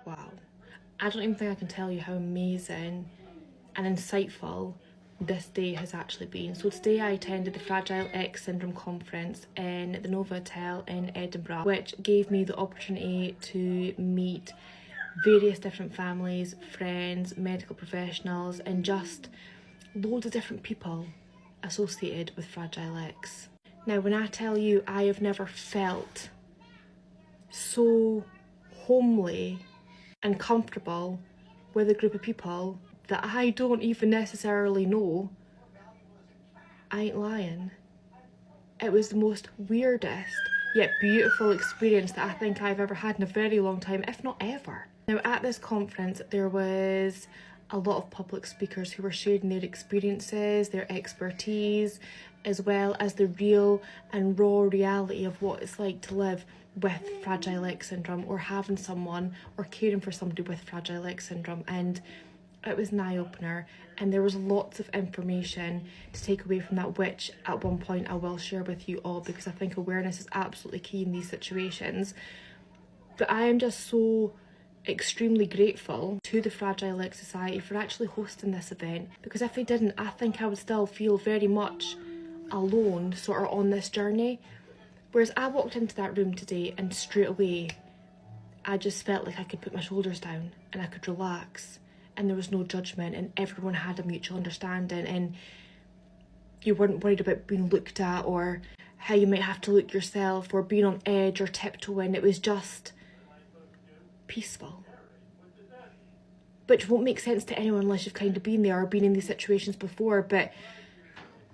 Wow. I don't even think I can tell you how amazing and insightful this day has actually been. So today I attended the Fragile X Syndrome conference in the Novotel in Edinburgh, which gave me the opportunity to meet various different families, friends, medical professionals, and just loads of different people associated with Fragile X. Now, when I tell you I have never felt so homely and comfortable with a group of people that I don't even necessarily know, I ain't lying. It was the most weirdest yet beautiful experience that I think I've ever had in a very long time, if not ever. Now, at this conference there was a lot of public speakers who were sharing their experiences, their expertise, as well as the real and raw reality of what it's like to live with Fragile X syndrome, or having someone or caring for somebody with Fragile X syndrome. And it was an eye-opener, and there was lots of information to take away from that, which at one point I will share with you all, because I think awareness is absolutely key in these situations. But I am just so extremely grateful to the Fragile X Society for actually hosting this event, because if they didn't, I think I would still feel very much alone sort of on this journey. Whereas I walked into that room today and straight away I just felt like I could put my shoulders down and I could relax, and there was no judgment, and everyone had a mutual understanding, and you weren't worried about being looked at or how you might have to look yourself or being on edge or tiptoeing. It was just peaceful, which won't make sense to anyone unless you've kind of been there or been in these situations before. But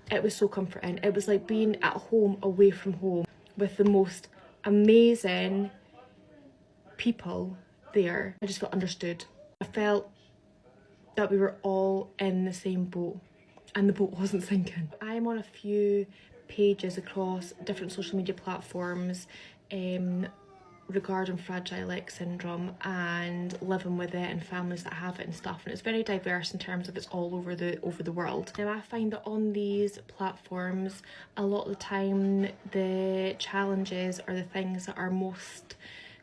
it was so comforting. It was like being at home away from home with the most amazing people there. I just felt understood. I felt that we were all in the same boat and the boat wasn't sinking. I am on a few pages across different social media platforms regarding Fragile X syndrome and living with it and families that have it and stuff, and it's very diverse in terms of it's all over the world. Now, I find that on these platforms a lot of the time the challenges are the things that are most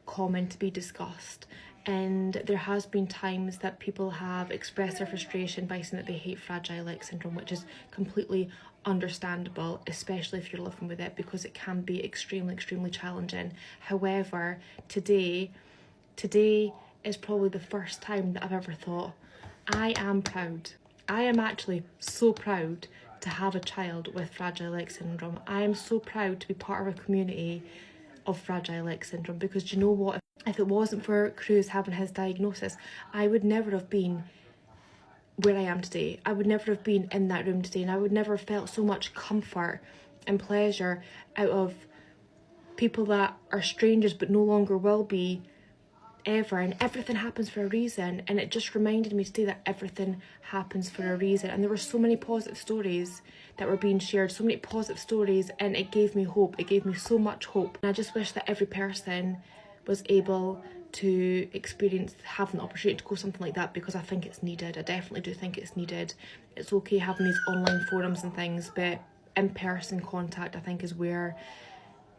common to be discussed, and there has been times that people have expressed their frustration by saying that they hate Fragile X syndrome, which is completely understandable, especially if you're living with it, because it can be extremely challenging. However, today is probably the first time that I've ever thought, I am proud. I am actually so proud to have a child with Fragile X syndrome. I am so proud to be part of a community of Fragile X syndrome, because do you know what? If it wasn't for Cruz having his diagnosis, I would never have been where I am today. I would never have been in that room today, and I would never have felt so much comfort and pleasure out of people that are strangers but no longer will be ever. And everything happens for a reason, and it just reminded me today that everything happens for a reason. And there were so many positive stories that were being shared, so many positive stories, and it gave me hope. It gave me so much hope, and I just wish that every person was able to experience having the opportunity to go something like that, because I think it's needed. I definitely do think it's needed. It's okay having these online forums and things, but in-person contact I think is where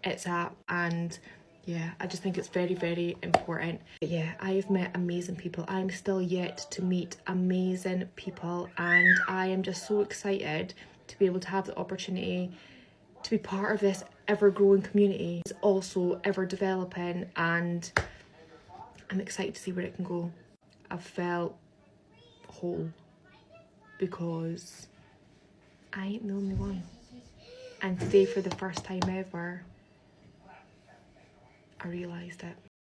it's at. And yeah, I just think it's very important. But yeah, I've met amazing people. I'm still yet to meet amazing people, and I am just so excited to be able to have the opportunity to be part of this ever-growing community. It's also ever-developing, and I'm excited to see where it can go. I've felt whole because I ain't the only one. And today, for the first time ever, I realised it.